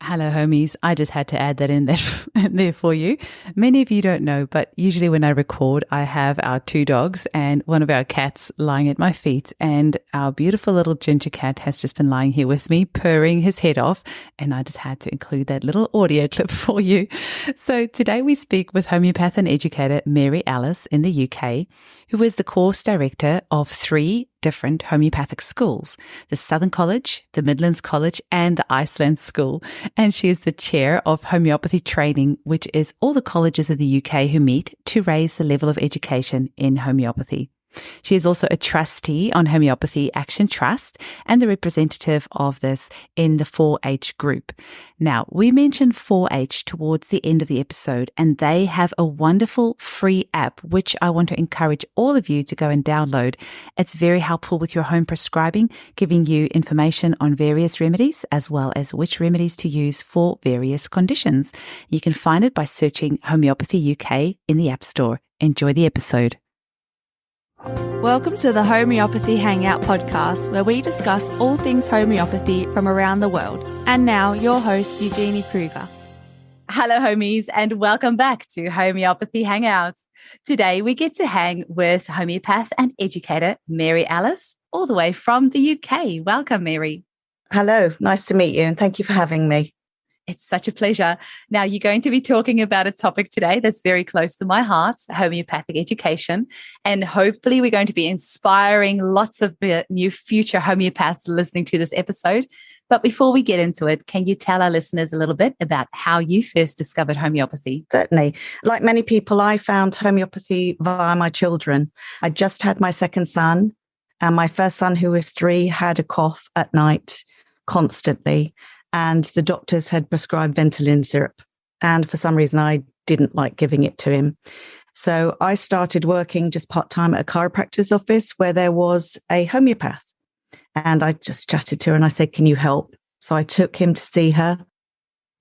Hello, homies. I just had to add that in there for you. Many of you don't know, but usually when I record, I have our two dogs and one of our cats lying at my feet. And our beautiful little ginger cat has just been lying here with me, purring his head off. And I just had to include that little audio clip for you. So today we speak with homeopath and educator Mary Ellis in the UK, who is the course director of 3 different homeopathic schools, the Southern College, the Midlands College, and the Iceland School. And she is the Chair of Homeopathy Training, which is all the colleges of the UK who meet to raise the level of education in homeopathy. She is also a trustee on Homeopathy Action Trust and the representative of this in the 4-H group. Now, we mentioned 4-H towards the end of the episode, and they have a wonderful free app, which I want to encourage all of you to go and download. It's very helpful with your home prescribing, giving you information on various remedies, as well as which remedies to use for various conditions. You can find it by searching Homeopathy UK in the App Store. Enjoy the episode. Welcome to the Homeopathy Hangout podcast, where we discuss all things homeopathy from around the world. And now, your host, Eugenie Kruger. Hello, homies, and welcome back to Homeopathy Hangouts. Today, we get to hang with homeopath and educator Mary Ellis, all the way from the UK. Welcome, Mary. Hello, nice to meet you, and thank you for having me. It's such a pleasure. Now, you're going to be talking about a topic today that's very close to my heart, homeopathic education. And hopefully we're going to be inspiring lots of new future homeopaths listening to this episode. But before we get into it, can you tell our listeners a little bit about how you first discovered homeopathy? Certainly. Like many people, I found homeopathy via my children. I just had my second son, and my first son, who was 3, had a cough at night constantly. And the doctors had prescribed Ventolin syrup. And for some reason, I didn't like giving it to him. So I started working just part-time at a chiropractor's office where there was a homeopath. And I just chatted to her and I said, "Can you help?" So I took him to see her.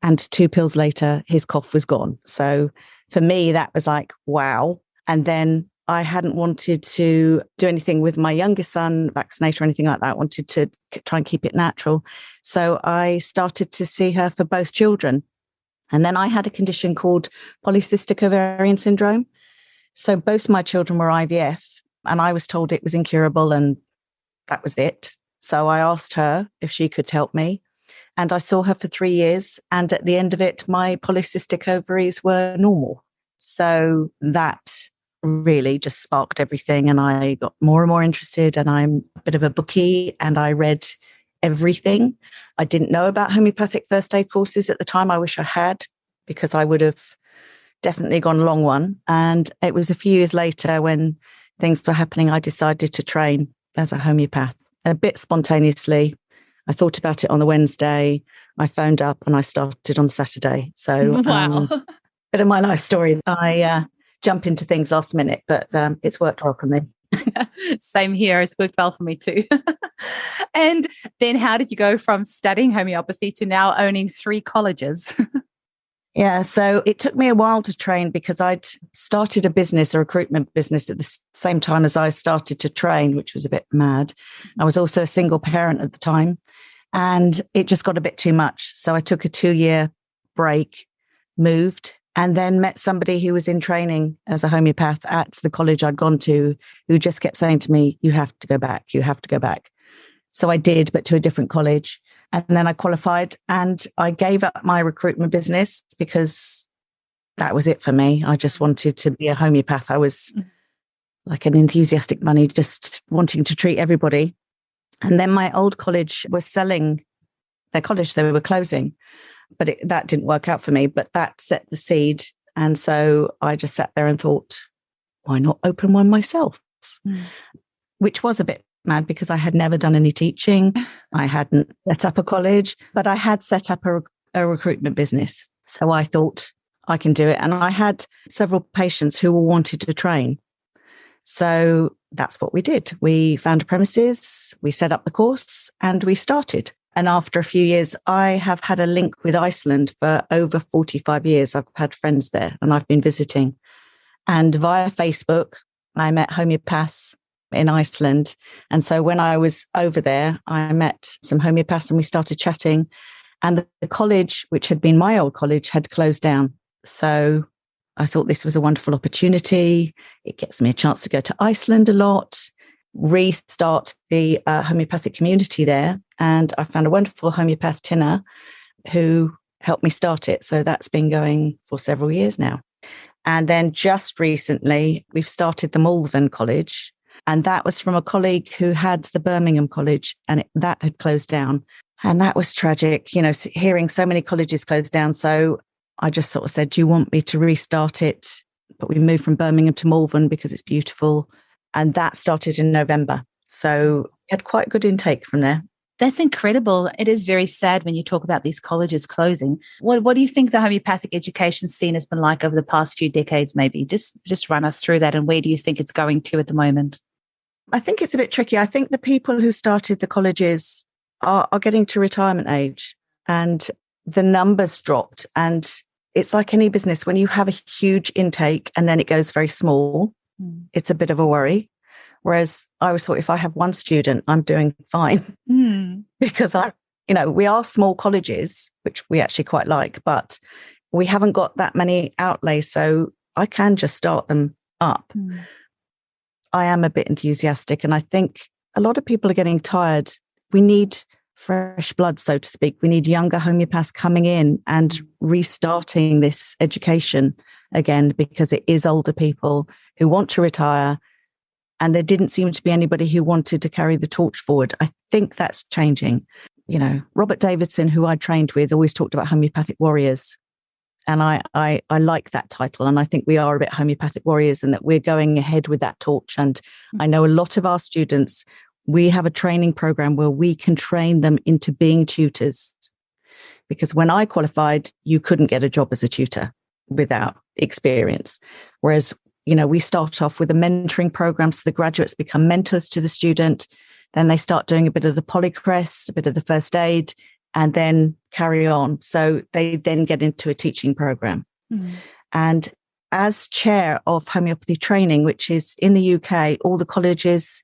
And 2 pills later, his cough was gone. So for me, that was like, wow. And then I hadn't wanted to do anything with my youngest son, vaccinate or anything like that. I wanted to try and keep it natural. So I started to see her for both children. And then I had a condition called polycystic ovarian syndrome. So both my children were IVF, and I was told it was incurable and that was it. So I asked her if she could help me. And I saw her for 3 years. And at the end of it, my polycystic ovaries were normal. So that really just sparked everything, and I got more and more interested, and I'm a bit of a bookie and I read everything. I didn't know about homeopathic first aid courses at the time. I wish I had, because I would have definitely gone along one. And it was a few years later, when things were happening, I decided to train as a homeopath a bit spontaneously. I thought about it on the Wednesday, I phoned up, and I started on the Saturday. So Wow. bit of my life story. I jump into things last minute, but it's worked well for me. Same here. It's worked well for me too. And then how did you go from studying homeopathy to now owning 3 colleges? Yeah, so it took me a while to train, because I'd started a business, a recruitment business, at the same time as I started to train, which was a bit mad. I was also a single parent at the time, and it just got a bit too much. So I took a 2-year break, moved, and then met somebody who was in training as a homeopath at the college I'd gone to, who just kept saying to me, "You have to go back, you have to go back." So I did, but to a different college. And then I qualified, and I gave up my recruitment business because that was it for me. I just wanted to be a homeopath. I was like an enthusiastic bunny, just wanting to treat everybody. And then my old college was selling their college. They were closing. But that didn't work out for me, but that set the seed. And so I just sat there and thought, why not open one myself? Which was a bit mad, because I had never done any teaching. I hadn't set up a college, but I had set up a recruitment business. So I thought, I can do it. And I had several patients who all wanted to train. So that's what we did. We found a premises, we set up the course, and we started. And after a few years, I have had a link with Iceland for over 45 years. I've had friends there and I've been visiting. And via Facebook, I met homeopaths in Iceland. And so when I was over there, I met some homeopaths and we started chatting. And the college, which had been my old college, had closed down. So I thought this was a wonderful opportunity. It gets me a chance to go to Iceland a lot, restart the homeopathic community there. And I found a wonderful homeopath, Tina, who helped me start it. So that's been going for several years now. And then just recently, we've started the Malvern College. And that was from a colleague who had the Birmingham College, and that had closed down. And that was tragic, hearing so many colleges close down. So I just sort of said, do you want me to restart it? But we moved from Birmingham to Malvern because it's beautiful. And that started in November. So we had quite good intake from there. That's incredible. It is very sad when you talk about these colleges closing. What do you think the homeopathic education scene has been like over the past few decades, maybe? Just run us through that, and where do you think it's going to at the moment? I think it's a bit tricky. I think the people who started the colleges are getting to retirement age, and the numbers dropped. And it's like any business, when you have a huge intake and then it goes very small, it's a bit of a worry. Whereas I always thought, if I have one student, I'm doing fine because we are small colleges, which we actually quite like, but we haven't got that many outlays. So I can just start them up. I am a bit enthusiastic, and I think a lot of people are getting tired. We need fresh blood, so to speak. We need younger homeopaths coming in and restarting this education again, because it is older people who want to retire, and there didn't seem to be anybody who wanted to carry the torch forward. I think that's changing. Robert Davidson, who I trained with, always talked about homeopathic warriors. And I like that title. And I think we are a bit homeopathic warriors, and that we're going ahead with that torch. And I know a lot of our students, we have a training program where we can train them into being tutors. Because when I qualified, you couldn't get a job as a tutor without experience. Whereas, we start off with a mentoring program, so the graduates become mentors to the student. Then they start doing a bit of the polycrest, a bit of the first aid, and then carry on. So they then get into a teaching program. And as chair of homeopathy training, which is in the UK, all the colleges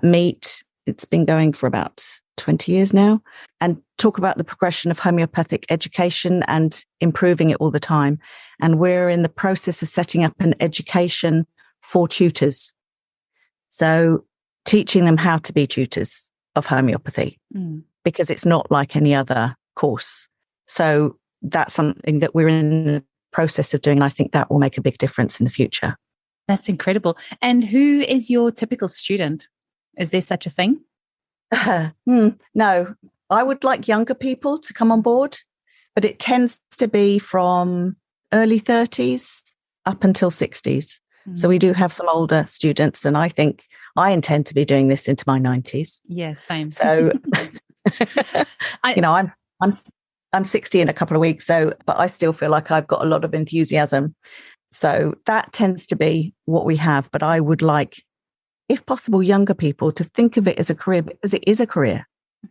meet. It's been going for about 20 years now, and talk about the progression of homeopathic education and improving it all the time. And we're in the process of setting up an education for tutors. So teaching them how to be tutors of homeopathy, because it's not like any other course. So that's something that we're in the process of doing. And I think that will make a big difference in the future. That's incredible. And who is your typical student? Is there such a thing? No, I would like younger people to come on board, but it tends to be from early 30s up until 60s. So we do have some older students, and I think I intend to be doing this into my 90s. Yeah, same. So, I'm 60 in a couple of weeks, but I still feel like I've got a lot of enthusiasm. So that tends to be what we have. But I would like, if possible, younger people to think of it as a career, because it is a career.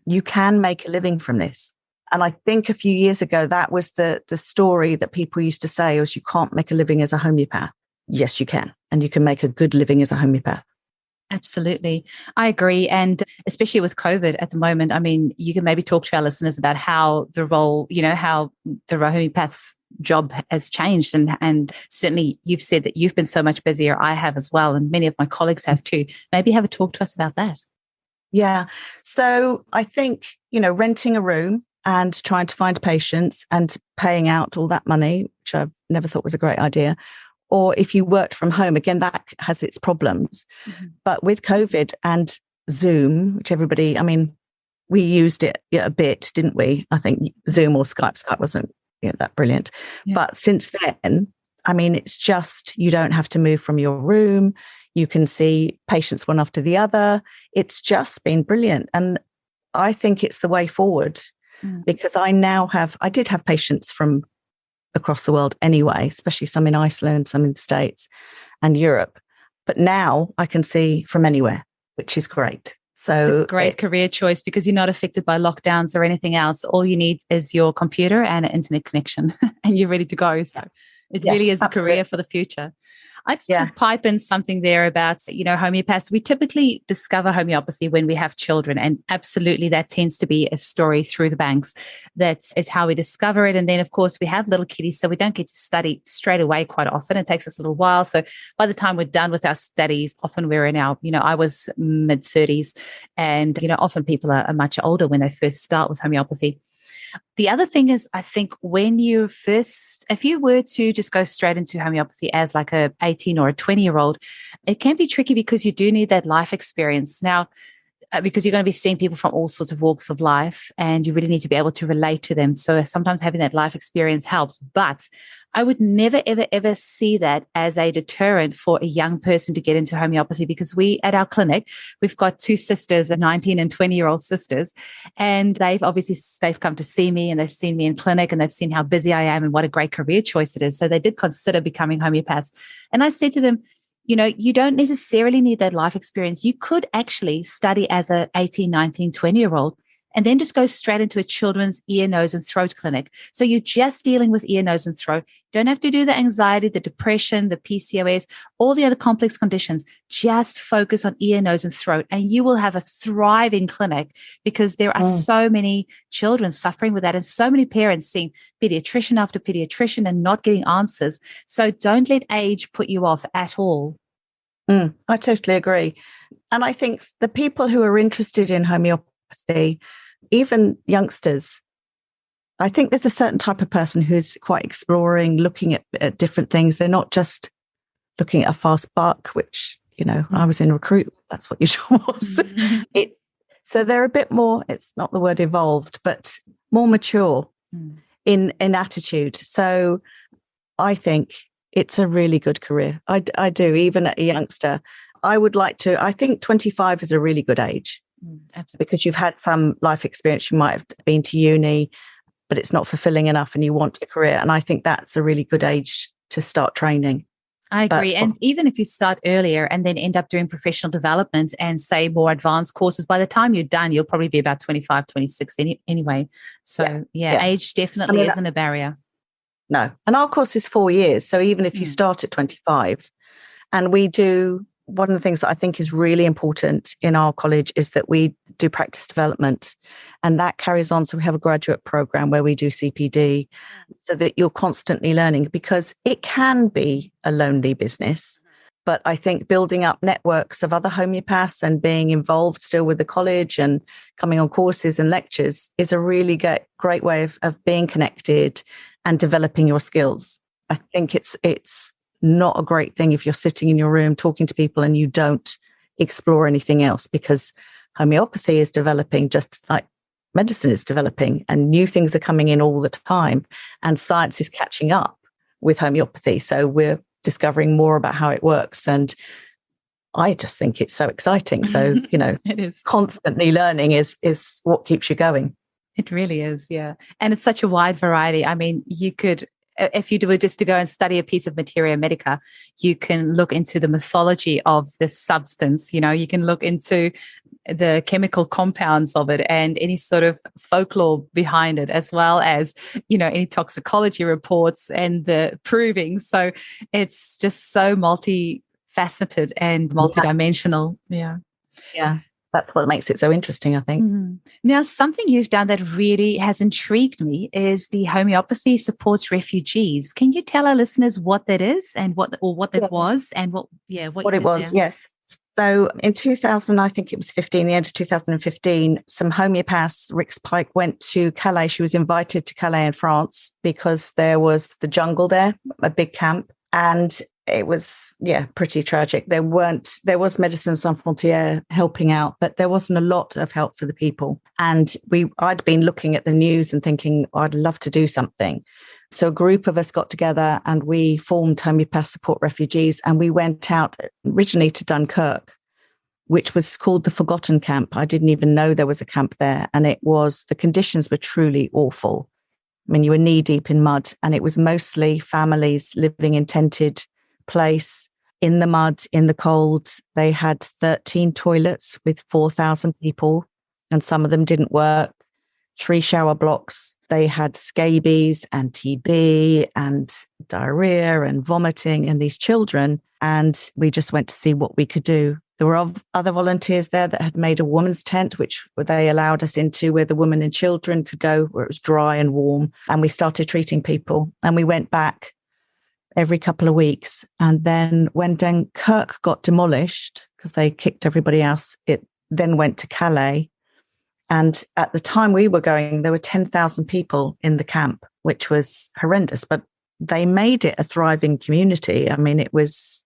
You can make a living from this. And I think a few years ago, that was the story that people used to say, was you can't make a living as a homeopath. Yes, you can. And you can make a good living as a homeopath. Absolutely. I agree. And especially with COVID at the moment, I mean, you can maybe talk to our listeners about how the role, how the homeopath's job has changed. And certainly you've said that you've been so much busier. I have as well. And many of my colleagues have too. Maybe have a talk to us about that. Yeah. So I think, renting a room and trying to find patients and paying out all that money, which I've never thought was a great idea. Or if you worked from home, again, that has its problems. But with COVID and Zoom, which we used it a bit, didn't we? I think Zoom or Skype wasn't that brilliant. Yeah. But since then, it's just, you don't have to move from your room. You can see patients one after the other. It's just been brilliant. And I think it's the way forward because I did have patients from across the world anyway, especially some in Iceland, some in the States and Europe. But now I can see from anywhere, which is great. So it's a great career choice because you're not affected by lockdowns or anything else. All you need is your computer and an internet connection and you're ready to go. So It Yeah, really is the absolutely. career for the future. I just want to pipe in something there about, homeopaths. We typically discover homeopathy when we have children, and absolutely that tends to be a story through the banks. That is how we discover it. And then, of course, we have little kiddies, so we don't get to study straight away quite often. It takes us a little while. So by the time we're done with our studies, often we're in our, I was mid-30s, and, often people are much older when they first start with homeopathy. The other thing is, I think if you were to just go straight into homeopathy as like a 18 or a 20-year-old, it can be tricky because you do need that life experience. Now, because you're going to be seeing people from all sorts of walks of life, and you really need to be able to relate to them. So sometimes having that life experience helps, but I would never, ever, ever see that as a deterrent for a young person to get into homeopathy, because at our clinic, we've got two sisters, 19 and 20-year-old sisters, and they've come to see me, and they've seen me in clinic, and they've seen how busy I am and what a great career choice it is. So they did consider becoming homeopaths. And I said to them, you don't necessarily need that life experience. You could actually study as a 18, 19, 20-year-old and then just go straight into a children's ear, nose, and throat clinic. So you're just dealing with ear, nose, and throat. You don't have to do the anxiety, the depression, the PCOS, all the other complex conditions. Just focus on ear, nose, and throat, and you will have a thriving clinic, because there are so many children suffering with that, and so many parents seeing pediatrician after pediatrician and not getting answers. So don't let age put you off at all. I totally agree. And I think the people who are interested in homeopathy, even youngsters, I think there's a certain type of person who's quite exploring, looking at different things. They're not just looking at a fast buck, which, I was in recruitment. That's what your job was. So they're a bit more, it's not the word evolved, but more mature in attitude. So I think it's a really good career. I do, even at a youngster. I think 25 is a really good age. Absolutely. Because you've had some life experience. You might have been to uni, but it's not fulfilling enough and you want a career. And I think that's a really good age to start training. I agree. And even if you start earlier and then end up doing professional development and say more advanced courses, by the time you're done, you'll probably be about 25, 26 anyway. So age definitely isn't a barrier. No. And our course is 4 years. So even if you start at 25, and one of the things that I think is really important in our college is that we do practice development, and that carries on. So we have a graduate program where we do CPD, so that you're constantly learning, because it can be a lonely business. But I think building up networks of other homeopaths and being involved still with the college and coming on courses and lectures is a really great way of being connected and developing your skills. I think it's not a great thing if you're sitting in your room talking to people and you don't explore anything else, because homeopathy is developing just like medicine is developing, and new things are coming in all the time, and science is catching up with homeopathy. So we're discovering more about how it works. And I just think it's so exciting. So, it is. Constantly learning is what keeps you going. It really is, yeah. And it's such a wide variety. I mean, you could, if you were just to go and study a piece of materia medica, you can look into the mythology of this substance. You can look into the chemical compounds of it and any sort of folklore behind it, as well as, any toxicology reports and the provings. So it's just so multifaceted and multidimensional. Yeah. Yeah. That's what makes it so interesting, I think. Now, something you've done that really has intrigued me is the homeopathy supports refugees. Can you tell our listeners what that is and what that was and what it was? There? Yes. So in 2000, I think it was 15, the end of 2015, some homeopaths, Rick's Pike, went to Calais. She was invited to Calais in France because there was the jungle there, a big camp. And it was, pretty tragic. There was Médecins Sans Frontières helping out, but there wasn't a lot of help for the people. And I'd been looking at the news and thinking, I'd love to do something. So a group of us got together and we formed Homeopath Support Refugees, and we went out originally to Dunkirk, which was called the Forgotten Camp. I didn't even know there was a camp there. And the conditions were truly awful. I mean, you were knee deep in mud, and it was mostly families living in tented place in the mud, in the cold. They had 13 toilets with 4,000 people, and some of them didn't work. 3 shower blocks. They had scabies and TB, and diarrhea and vomiting in these children. And we just went to see what we could do. There were other volunteers there that had made a woman's tent, which they allowed us into, where the women and children could go, where it was dry and warm. And we started treating people. And we went back every couple of weeks. And then when Dunkirk got demolished, because they kicked everybody else, it then went to Calais. And at the time we were going, there were 10,000 people in the camp, which was horrendous. But they made it a thriving community. I mean, it was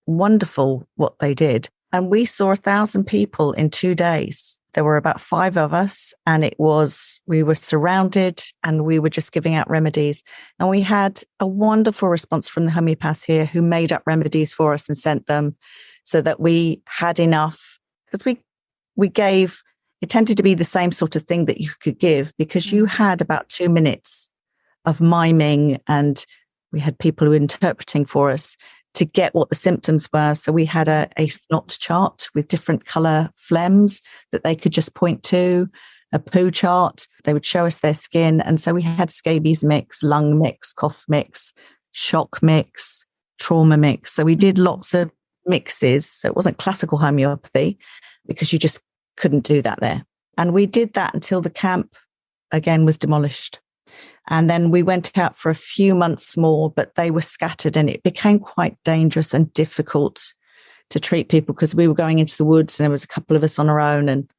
wonderful what they did. And we saw 1,000 people in 2 days. There were about 5 of us, and we were surrounded, and we were just giving out remedies. And we had a wonderful response from the homeopaths here, who made up remedies for us and sent them, so that we had enough. Because we gave, it tended to be the same sort of thing that you could give, because you had about 2 minutes of miming, and we had people who were interpreting for us to get what the symptoms were. So we had a snot chart with different colour phlegms that they could just point to, a poo chart. They would show us their skin. And so we had scabies mix, lung mix, cough mix, shock mix, trauma mix. So we did lots of mixes. So it wasn't classical homeopathy, because you just couldn't do that there. And we did that until the camp again was demolished. And then we went out for a few months more, but they were scattered, and it became quite dangerous and difficult to treat people, because we were going into the woods and there was a couple of us on our own, and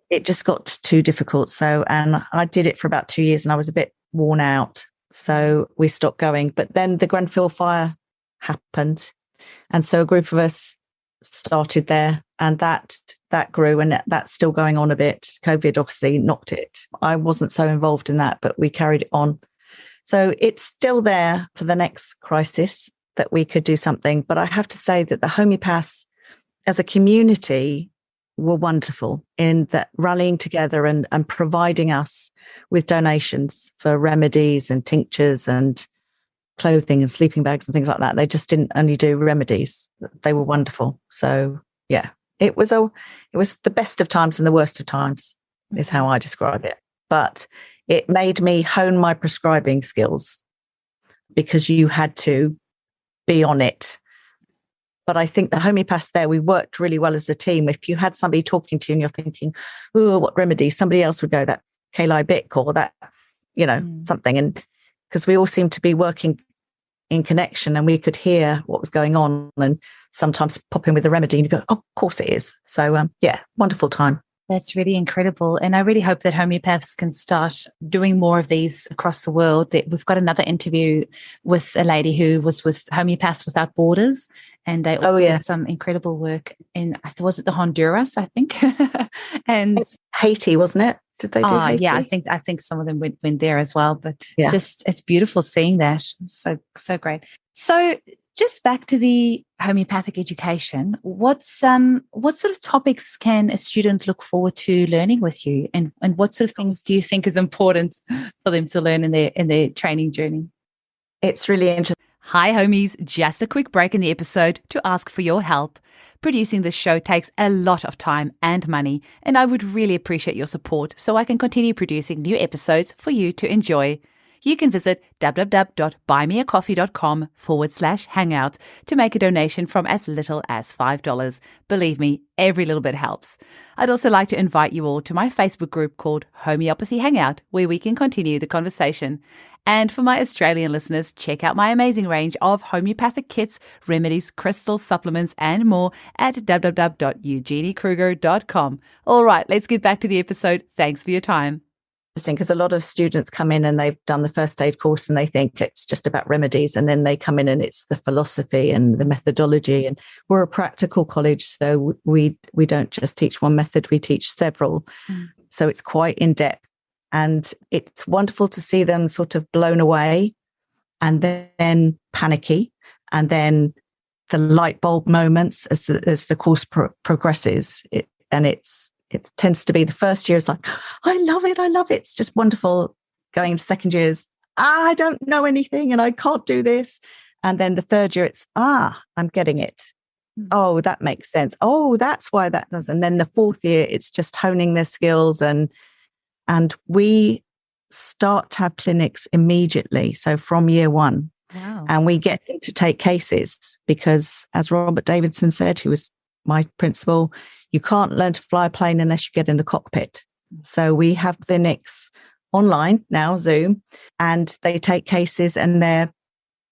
it just got too difficult. So, and I did it for about 2 years and I was a bit worn out. So we stopped going. But then the Grenfell fire happened. And so a group of us started there, and that grew, and that's still going on a bit. COVID obviously knocked it. I wasn't so involved in that, but we carried it on. So it's still there for the next crisis that we could do something. But I have to say that the homeopaths as a community were wonderful in that, rallying together and providing us with donations for remedies and tinctures and clothing and sleeping bags and things like that. They just didn't only do remedies. They were wonderful. So yeah, it was the best of times and the worst of times is how I describe it. But it made me hone my prescribing skills, because you had to be on it. But I think the homeopaths there, we worked really well as a team. If you had somebody talking to you and you're thinking, oh, what remedy? Somebody else would go, that Kali Bic or that, something. And because we all seemed to be working in connection, and we could hear what was going on, and sometimes pop in with a remedy and you go, oh, of course it is. So yeah, wonderful time. That's really incredible. And I really hope that homeopaths can start doing more of these across the world. We've got another interview with a lady who was with Homeopaths Without Borders, and they also did some incredible work in, was it the Honduras, I think? And Haiti, wasn't it? Did they do Haiti? Yeah, I think some of them went there as well. But it's beautiful seeing that. So great. So just back to the homeopathic education, what sort of topics can a student look forward to learning with you, and what sort of things do you think is important for them to learn in their training journey? It's really interesting. Hi homies, just a quick break in the episode to ask for your help. Producing this show takes a lot of time and money, and I would really appreciate your support so I can continue producing new episodes for you to enjoy. You can visit www.buymeacoffee.com/hangout to make a donation from as little as $5. Believe me, every little bit helps. I'd also like to invite you all to my Facebook group called Homeopathy Hangout, where we can continue the conversation. And for my Australian listeners, check out my amazing range of homeopathic kits, remedies, crystals, supplements, and more at www.eugeniekruger.com. All right, let's get back to the episode. Thanks for your time. Because a lot of students come in and they've done the first aid course and they think it's just about remedies, and then they come in and it's the philosophy and the methodology. And we're a practical college, so we don't just teach one method, we teach several. So it's quite in depth, and it's wonderful to see them sort of blown away and then panicky, and then the light bulb moments as the course progresses. It tends to be the first year is like, I love it. It's just wonderful. Going into second years, I don't know anything and I can't do this. And then the third year, it's, I'm getting it. Oh, that makes sense. Oh, that's why that does. And then the fourth year, it's just honing their skills. And we start to have clinics immediately. So from year one, Wow. And we get him to take cases because, as Robert Davidson said, who was my principal, you can't learn to fly a plane unless you get in the cockpit. So we have clinics online now, Zoom, and they take cases and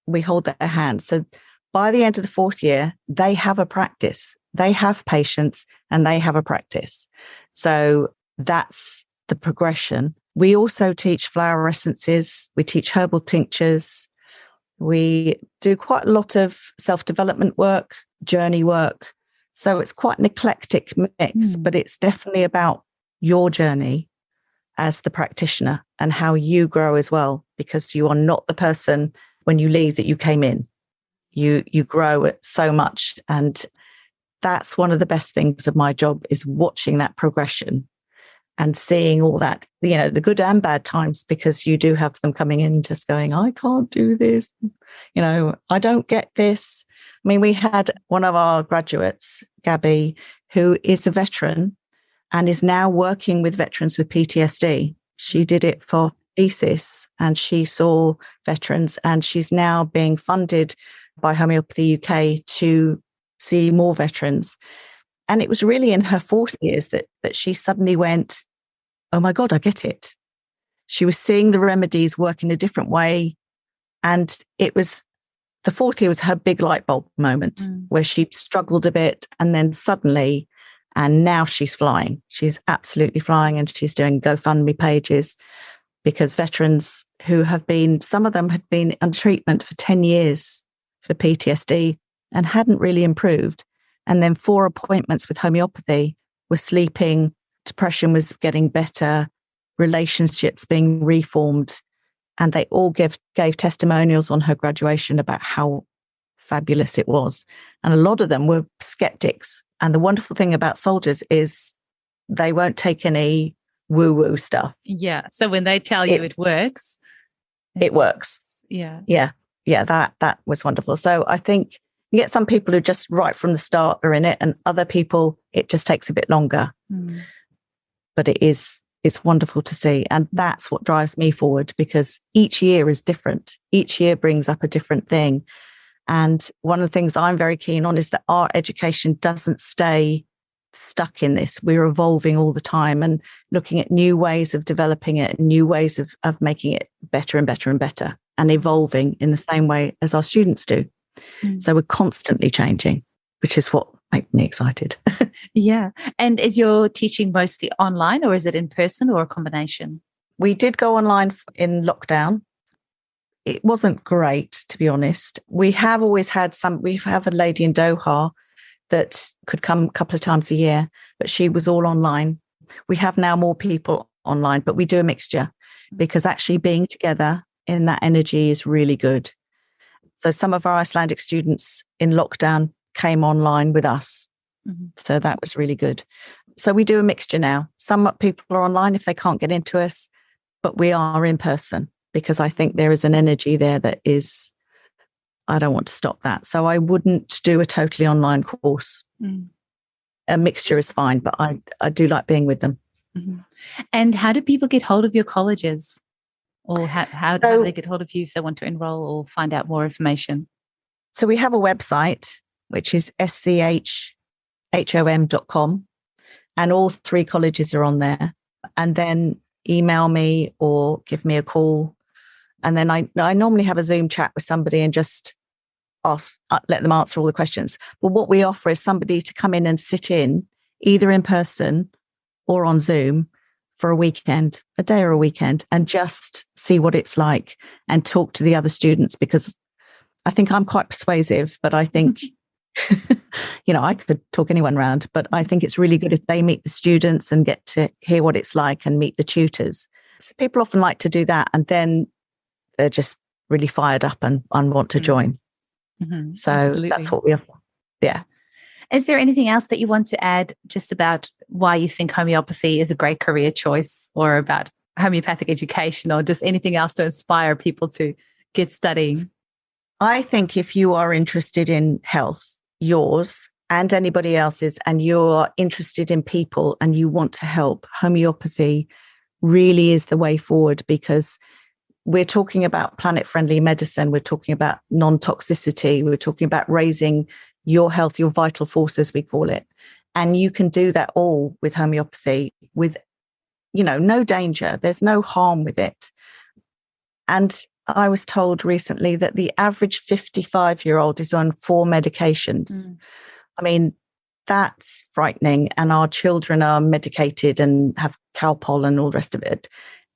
we hold their hands. So by the end of the 4th year, they have a practice. They have patients and they have a practice. So that's the progression. We also teach flower essences. We teach herbal tinctures. We do quite a lot of self-development work, journey work. So it's quite an eclectic mix, but it's definitely about your journey as the practitioner and how you grow as well, because you are not the person when you leave that you came in. You grow it so much. And that's one of the best things of my job, is watching that progression and seeing all that, the good and bad times, because you do have them coming in just going, I can't do this. I don't get this. I mean, we had one of our graduates, Gabby, who is a veteran and is now working with veterans with PTSD. She did it for thesis and she saw veterans, and she's now being funded by Homeopathy UK to see more veterans. And it was really in her 4th years that she suddenly went, oh my God, I get it. She was seeing the remedies work in a different way. And it was the 4th year was her big light bulb moment where she struggled a bit, and then suddenly, and now she's flying. She's absolutely flying, and she's doing GoFundMe pages because veterans who some of them had been on treatment for 10 years for PTSD and hadn't really improved. And then 4 appointments with homeopathy, were sleeping, depression was getting better, relationships being reformed. And they all gave testimonials on her graduation about how fabulous it was. And a lot of them were skeptics. And the wonderful thing about soldiers is they won't take any woo-woo stuff. Yeah. So when they tell you it works. It works. Yeah. Yeah. Yeah. That was wonderful. So I think you get some people who just right from the start are in it, and other people, it just takes a bit longer. But it's wonderful to see. And that's what drives me forward, because each year is different. Each year brings up a different thing. And one of the things I'm very keen on is that our education doesn't stay stuck in this. We're evolving all the time and looking at new ways of developing it, new ways of making it better and better and better, and evolving in the same way as our students do. So we're constantly changing, which is what makes me excited. Yeah. And is your teaching mostly online, or is it in person, or a combination? We did go online in lockdown. It wasn't great, to be honest. We have always had we have a lady in Doha that could come a couple of times a year, but she was all online. We have now more people online, but we do a mixture, because actually being together in that energy is really good. So some of our Icelandic students in lockdown came online with us. So that was really good. So we do a mixture now. Some people are online if they can't get into us, but we are in person, because I think there is an energy there that is, I don't want to stop that. So I wouldn't do a totally online course. A mixture is fine, but I do like being with them. And how do people get hold of your colleges? Or how do they get hold of you if they want to enroll or find out more information? So we have a website, which is schom.com, and all 3 colleges are on there. And then email me or give me a call. And then I normally have a Zoom chat with somebody and just let them answer all the questions. But what we offer is somebody to come in and sit in, either in person or on Zoom, for a weekend, a day or a weekend, and just see what it's like and talk to the other students, because I think I'm quite persuasive, but I think, I could talk anyone around, but I think it's really good if they meet the students and get to hear what it's like and meet the tutors. So people often like to do that, and then they're just really fired up and want to join. So Absolutely. That's what we offer. Yeah. Is there anything else that you want to add just about why you think homeopathy is a great career choice, or about homeopathic education, or just anything else to inspire people to get studying? I think if you are interested in health, yours and anybody else's, and you're interested in people and you want to help, homeopathy really is the way forward, because we're talking about planet-friendly medicine. We're talking about non-toxicity. We're talking about raising your health, your vital force, as we call it. And you can do that all with homeopathy with, no danger. There's no harm with it. And I was told recently that the average 55-year-old is on 4 medications. I mean, that's frightening. And our children are medicated and have Calpol and all the rest of it.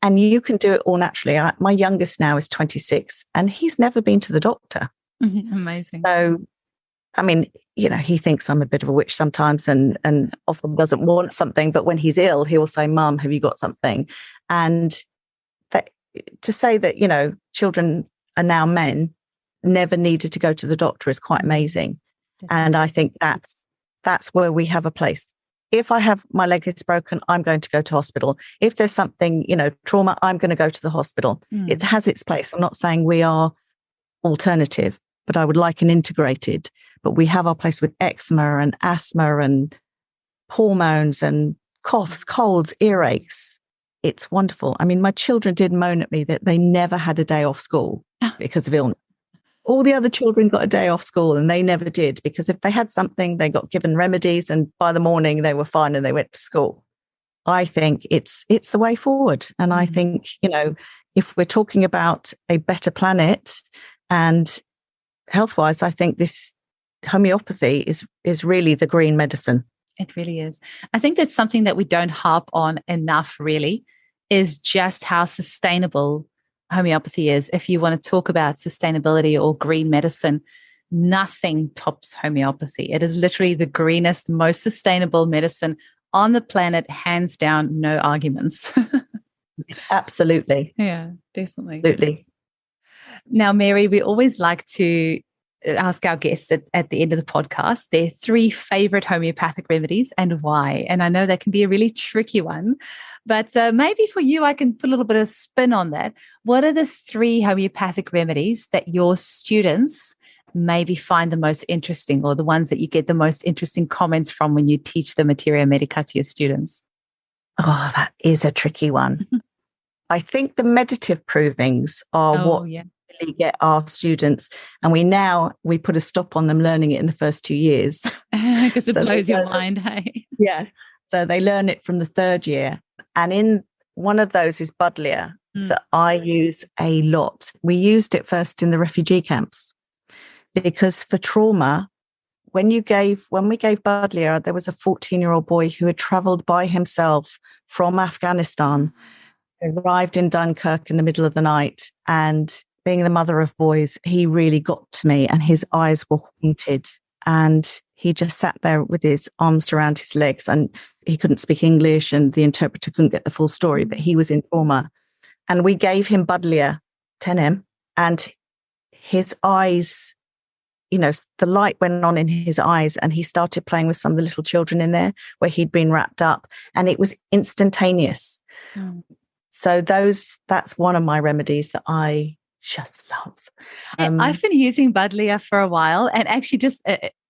And you can do it all naturally. My youngest now is 26 and he's never been to the doctor. Amazing. So, I mean, he thinks I'm a bit of a witch sometimes and often doesn't want something. But when he's ill, he will say, Mum, have you got something? And to say that, children are now men, never needed to go to the doctor is quite amazing. And I think that's where we have a place. If I have my leg is broken, I'm going to go to hospital. If there's something, trauma, I'm going to go to the hospital. It has its place. I'm not saying we are alternative, but I would like an integrated. But we have our place with eczema and asthma and hormones and coughs, colds, earaches. It's wonderful. I mean, my children did moan at me that they never had a day off school because of illness. All the other children got a day off school and they never did, because if they had something, they got given remedies and by the morning they were fine and they went to school. I think it's the way forward. And I think, if we're talking about a better planet and health-wise, I think this homeopathy is really the green medicine. It really is. I think that's something that we don't harp on enough, really, is just how sustainable homeopathy is. If you want to talk about sustainability or green medicine, nothing tops homeopathy. It is literally the greenest, most sustainable medicine on the planet, hands down, no arguments. Absolutely. Yeah, definitely. Absolutely. Now, Mary, we always like to ask our guests at the end of the podcast their 3 favorite homeopathic remedies and why. And I know that can be a really tricky one, but maybe for you, I can put a little bit of spin on that. What are the 3 homeopathic remedies that your students maybe find the most interesting, or the ones that you get the most interesting comments from when you teach the materia medica to your students? Oh, that is a tricky one. I think the meditative provings are really get our students, and we put a stop on them learning it in the first 2 years because it blows your mind. Hey, so they learn it from the 3rd year, and in one of those is Budlia that I use a lot. We used it first in the refugee camps because for trauma, when we gave Budlia, there was a 14-year-old boy who had traveled by himself from Afghanistan, arrived in Dunkirk in the middle of the night, and being the mother of boys, he really got to me and his eyes were haunted, and he just sat there with his arms around his legs, and he couldn't speak English and the interpreter couldn't get the full story, but he was in trauma. And we gave him Budlia 10M, and his eyes, the light went on in his eyes, and he started playing with some of the little children in there where he'd been wrapped up, and it was instantaneous. So that's one of my remedies that I just love. I've been using Budlia for a while, and actually just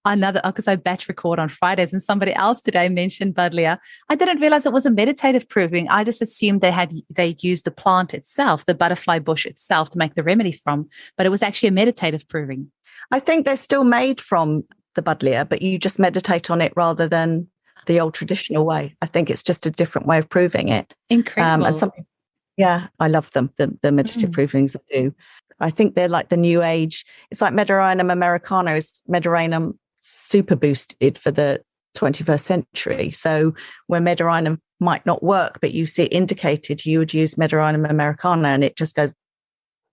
another, because I batch record on Fridays, and somebody else today mentioned Budlia. I didn't realize it was a meditative proving. I just assumed they'd used the plant itself, the butterfly bush itself, to make the remedy from, but it was actually a meditative proving. I think they're still made from the Budlia, but you just meditate on it rather than the old traditional way. I think it's just a different way of proving it. Incredible. I love them, the meditative provings I do. I think they're like the new age. It's like Medorrhinum americana is Medorrhinum super boosted for the 21st century. So where Medorrhinum might not work, but you see it indicated, you would use Medorrhinum americana and it just goes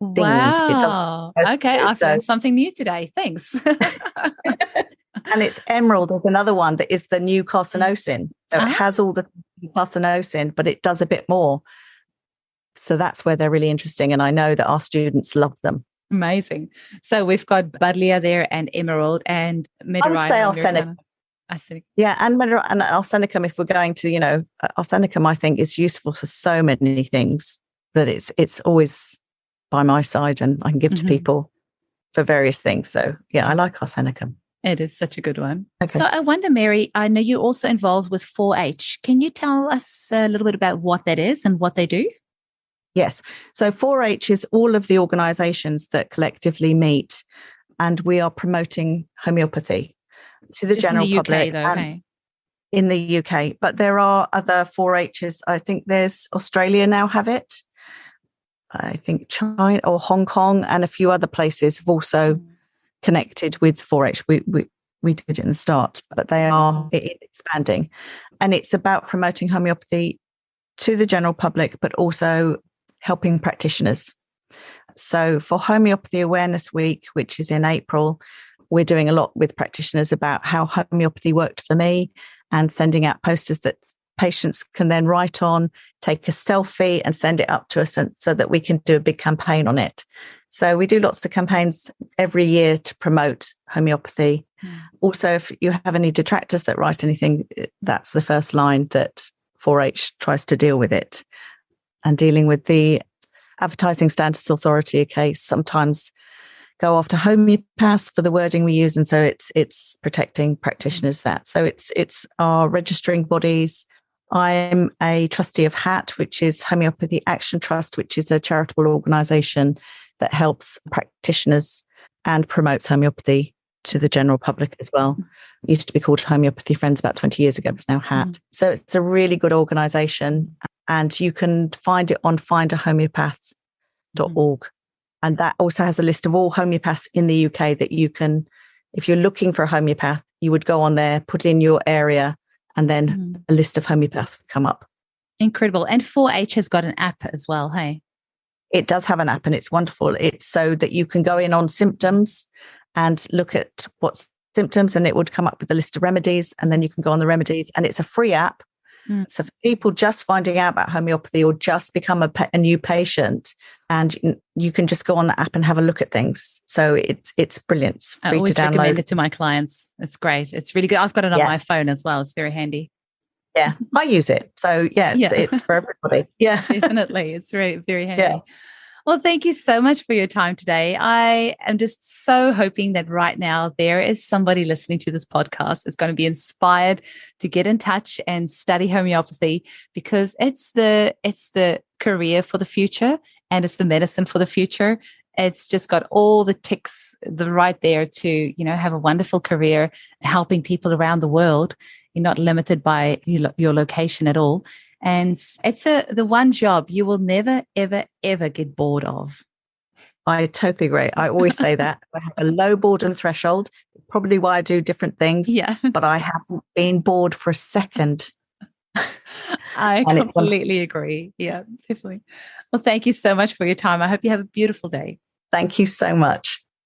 ding. Wow. Okay, I've learned something new today. Thanks. And it's emerald is another one that is the new carcinosin. So it has all the carcinosin, but it does a bit more. So that's where they're really interesting. And I know that our students love them. Amazing. So we've got Budlia there and emerald and Medorrhinum. I would say arsenicum. Yeah, and arsenicum, if we're going to, arsenicum, I think is useful for so many things that it's always by my side and I can give to people for various things. So yeah, I like arsenicum. It is such a good one. Okay. So I wonder, Mary, I know you're also involved with 4-H. Can you tell us a little bit about what that is and what they do? Yes. So 4-H is all of the organisations that collectively meet, and we are promoting homeopathy to the Just general in the UK, public. though, hey? In the UK, but there are other 4-H's. I think there's Australia now have it. I think China or Hong Kong and a few other places have also connected with 4-H. We did it in the start, but they are expanding. And it's about promoting homeopathy to the general public, but also helping practitioners. So for Homeopathy Awareness Week, which is in April, we're doing a lot with practitioners about how homeopathy worked for me, and sending out posters that patients can then write on, take a selfie and send it up to us, so that we can do a big campaign on it. So we do lots of campaigns every year to promote homeopathy. Also, if you have any detractors that write anything, that's the first line that 4-H tries to deal with it. And dealing with the Advertising Standards Authority case, sometimes go after homeopaths for the wording we use, and so it's protecting practitioners. That so it's our registering bodies. I'm a trustee of HAT, which is Homeopathy Action Trust, which is a charitable organisation that helps practitioners and promotes homeopathy to the general public as well. It used to be called Homeopathy Friends about 20 years ago. It's now HAT. So it's a really good organisation, and you can find it on findahomeopath.org. And that also has a list of all homeopaths in the UK that you can, if you're looking for a homeopath, you would go on there, put in your area, and then a list of homeopaths would come up. Incredible. And 4-H has got an app as well, hey? It does have an app, and it's wonderful. It's so that you can go in on symptoms and look at what's symptoms, and it would come up with a list of remedies, and then you can go on the remedies, and it's a free app. So for people just finding out about homeopathy or just become a new patient, and you can just go on the app and have a look at things. So it's brilliant. It's free I always to download. recommend it to my clients. It's great. It's really good. I've got it on my phone as well. It's very handy. Yeah, I use it. So it's for everybody. Yeah, definitely. It's very, very handy. Yeah. Well, thank you so much for your time today. I am just so hoping that right now there is somebody listening to this podcast that's going to be inspired to get in touch and study homeopathy, because it's the career for the future, and it's the medicine for the future. It's just got all the ticks right there to, have a wonderful career helping people around the world. You're not limited by your location at all. And it's the one job you will never, ever, ever get bored of. I totally agree. I always say that. I have a low boredom threshold, probably why I do different things. Yeah. But I haven't been bored for a second. I completely agree. Yeah, definitely. Well, thank you so much for your time. I hope you have a beautiful day. Thank you so much.